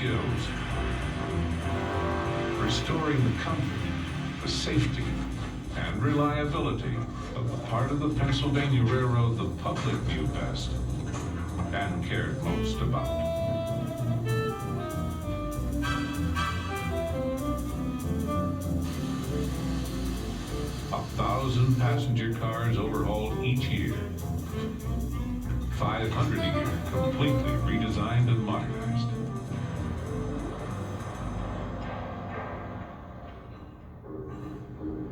skills, restoring the comfort, the safety, and reliability of the part of the Pennsylvania Railroad the public knew best and cared most about. A 1,000 passenger cars overhauled each year. 500 a year, completely redesigned and modernized.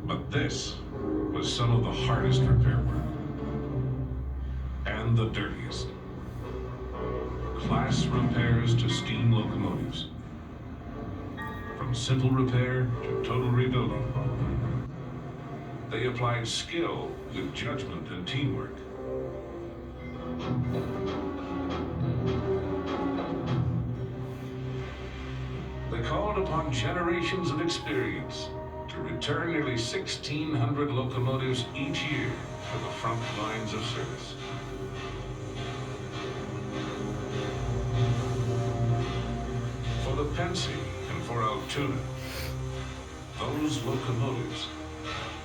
But this was some of the hardest repair work. And the dirtiest. Class repairs to steam locomotives. From simple repair to total rebuilding. They applied skill with judgment and teamwork. They called upon generations of experience to return nearly 1,600 locomotives each year to the front lines of service. For the Pennsy and for Altoona, those locomotives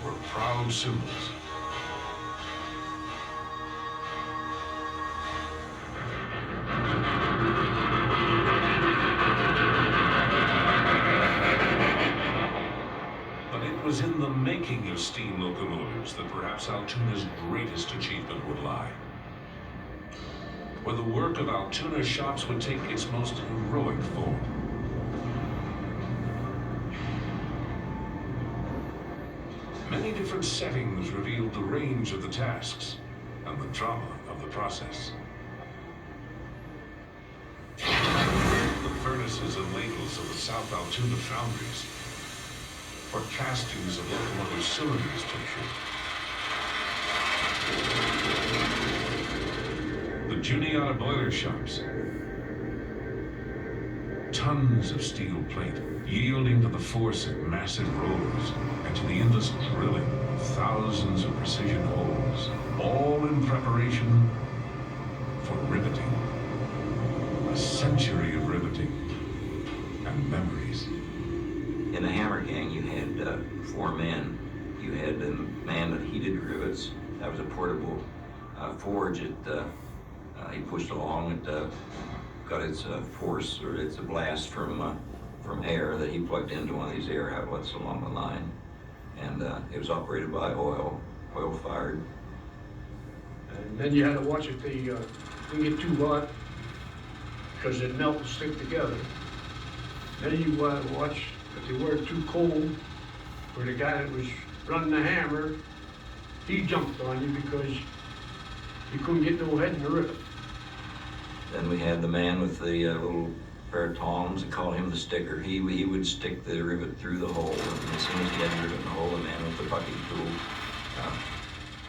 were proud symbols. But it was in the making of steam locomotives that perhaps Altoona's greatest achievement would lie. Where the work of Altoona shops would take its most heroic form. Many different settings revealed the range of the tasks and the drama of the process. The furnaces and ladles of the South Altoona foundries, or castings of locomotive cylinders took shape. The Juniata boiler shops. Tons of steel plate, yielding to the force of massive rollers and to the endless drilling of thousands of precision holes, all in preparation for riveting. A century of riveting and memories. In the hammer gang, you had 4 men. You had the man that heated rivets. That was a portable forge. He pushed along. It got its force, or its blast from air that he plugged into one of these air outlets along the line. And it was operated by oil-fired. And then you had to watch it, they get too hot because it melt and stick together. Then you watch if they were too cold, where the guy that was running the hammer, he jumped on you because you couldn't get no head in the rivet. Then we had the man with the little pair of tongs, they called him the sticker. He would stick the rivet through the hole, and as soon as he had the rivet in the hole, the man with the bucking tool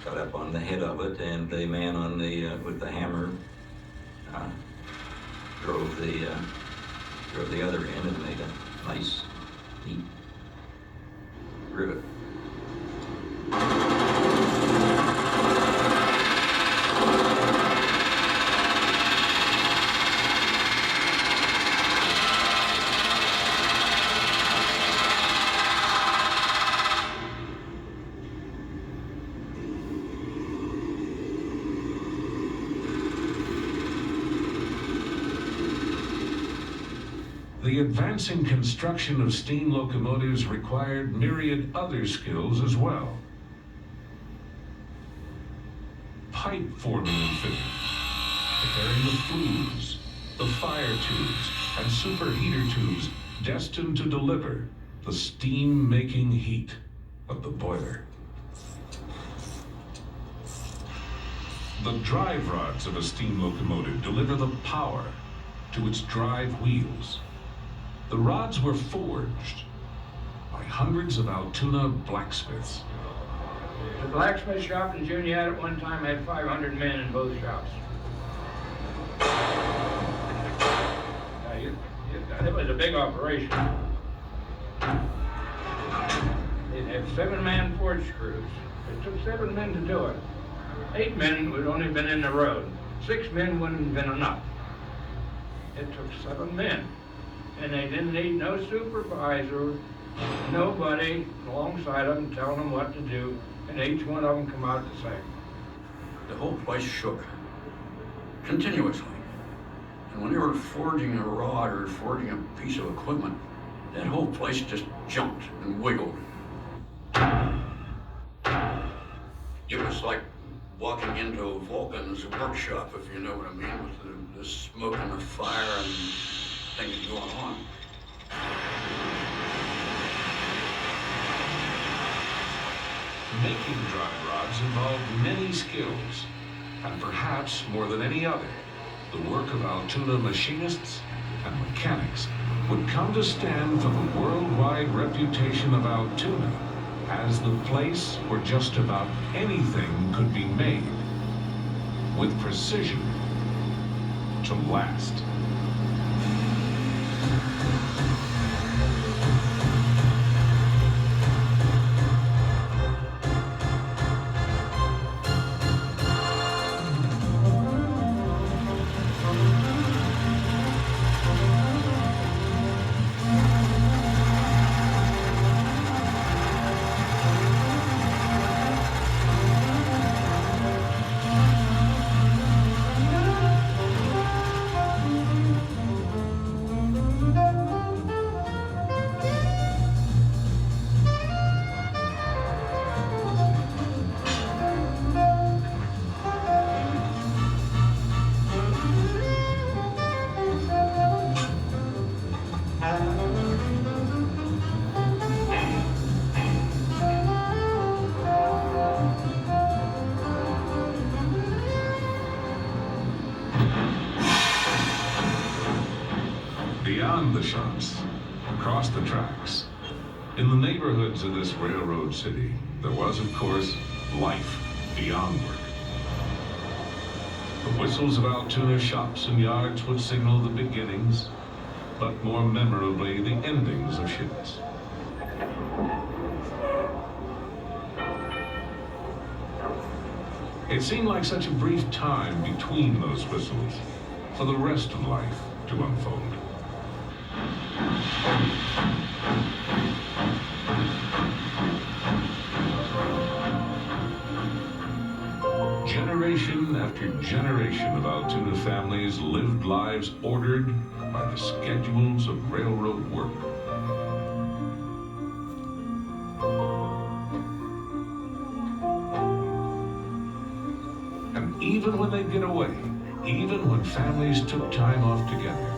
got up on the head of it, and the man on the with the hammer drove the other end and made a nice, neat rivet. The advancing construction of steam locomotives required myriad other skills as well. Pipe forming and fitting, preparing the flues, the fire tubes, and superheater tubes destined to deliver the steam-making heat of the boiler. The drive rods of a steam locomotive deliver the power to its drive wheels. The rods were forged by hundreds of Altoona blacksmiths. The blacksmith shop in Juniata at one time had 500 men in both shops. It was a big operation. It had 7-man forge crews. It took 7 men to do it. 8 men would only been in the road. 6 men wouldn't have been enough. It took 7 men. and they didn't need no supervisor, nobody alongside them telling them what to do, and each one of them come out the same. The whole place shook continuously. And when they were forging a rod or forging a piece of equipment, that whole place just jumped and wiggled. It was like walking into Vulcan's workshop, if you know what I mean, with the smoke and the fire and things going on. Making dry rods involved many skills, and perhaps more than any other, the work of Altoona machinists and mechanics would come to stand for the worldwide reputation of Altoona as the place where just about anything could be made with precision to last. Beyond the shops, across the tracks, in the neighborhoods of this railroad city, there was, of course, life beyond work. The whistles of Altoona shops and yards would signal the beginnings, but more memorably, the endings of shifts. It seemed like such a brief time between those whistles for the rest of life to unfold. Generation after generation of Altoona families lived lives ordered by the schedules of railroad work. And even when they'd get away, even when families took time off together,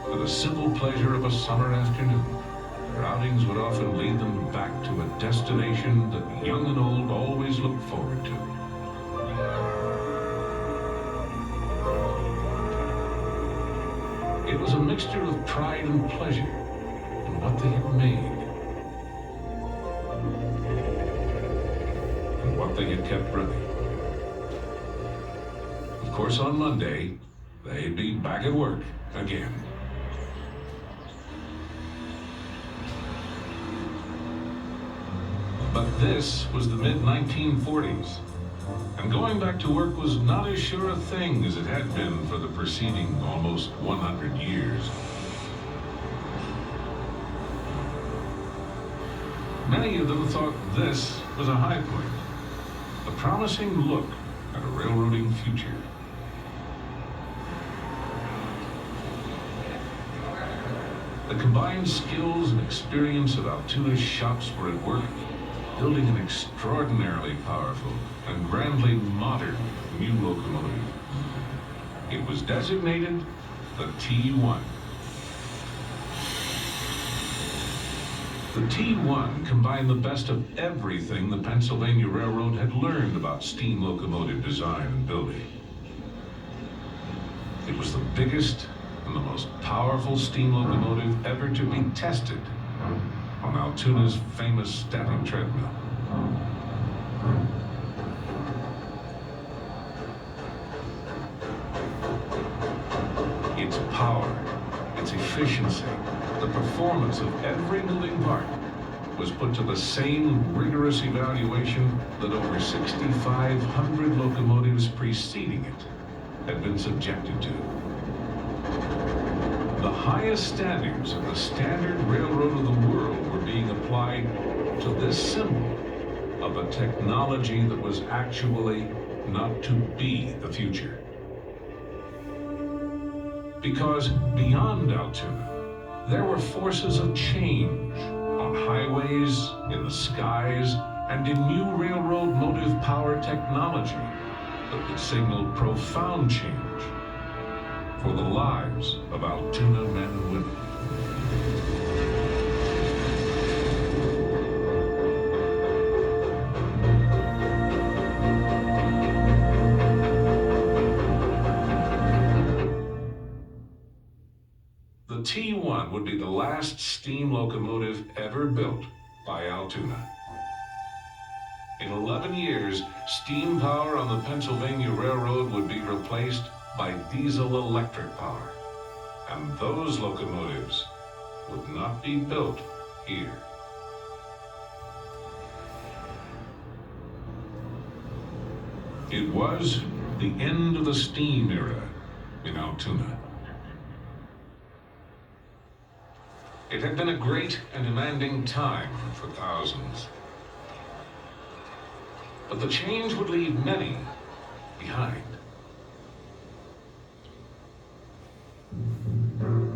for the simple pleasure of a summer afternoon, their outings would often lead them back to a destination that young and old always looked forward to. It was a mixture of pride and pleasure in what they had made and what they had kept running. Of course, on Monday, they'd be back at work again. But this was the mid-1940s, and going back to work was not as sure a thing as it had been for the preceding almost 100 years. Many of them thought this was a high point, a promising look at a railroading future. The combined skills and experience of Altoona's shops were at work, building an extraordinarily powerful and grandly modern new locomotive. It was designated the T1. The T1 combined the best of everything the Pennsylvania Railroad had learned about steam locomotive design and building. It was the biggest and the most powerful steam locomotive ever to be tested on Altoona's famous static treadmill. Its power, its efficiency, the performance of every moving part was put to the same rigorous evaluation that over 6,500 locomotives preceding it had been subjected to. The highest standards of the standard railroad of the world were being applied to this symbol of a technology that was actually not to be the future. Because beyond Altoona, there were forces of change on highways, in the skies, and in new railroad motive power technology that would signal profound change for the lives of Altoona men and women. The T1 would be the last steam locomotive ever built by Altoona. In 11 years, steam power on the Pennsylvania Railroad would be replaced by diesel-electric power, and those locomotives would not be built here. It was the end of the steam era in Altoona. It had been a great and demanding time for thousands. But the change would leave many behind.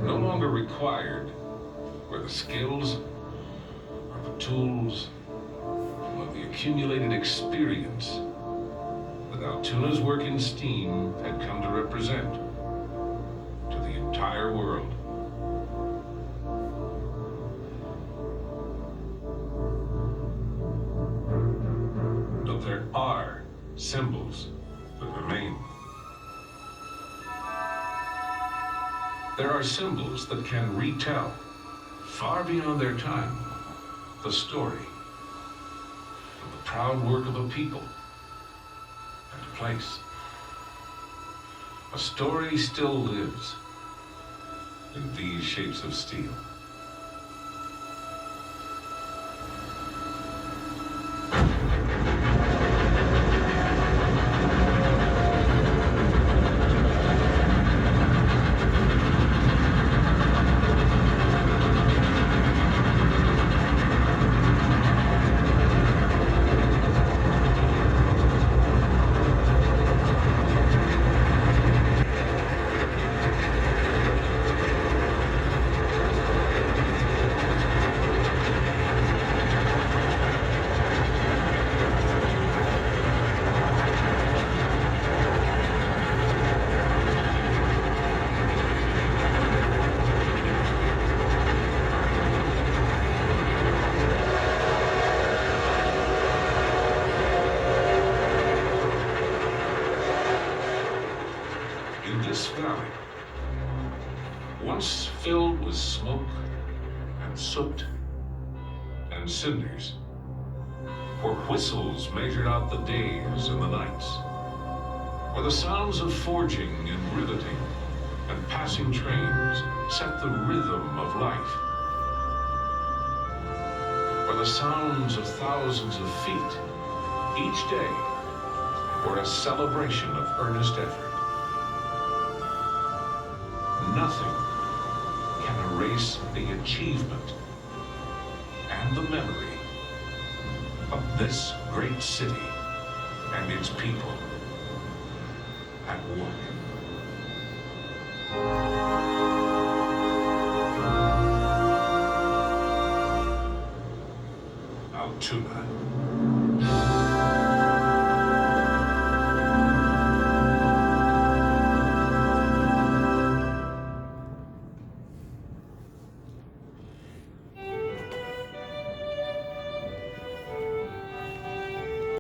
No longer required were the skills, or the tools, or the accumulated experience that Altoona's work in steam had come to represent to the entire world. But there are symbols that remain. There are symbols that can retell, far beyond their time, the story of the proud work of a people and a place. A story still lives in these shapes of steel. This valley, once filled with smoke and soot and cinders, where whistles measured out the days and the nights, where the sounds of forging and riveting and passing trains set the rhythm of life, where the sounds of thousands of feet each day were a celebration of earnest effort. Nothing can erase the achievement and the memory of this great city and its people at work. Altoona.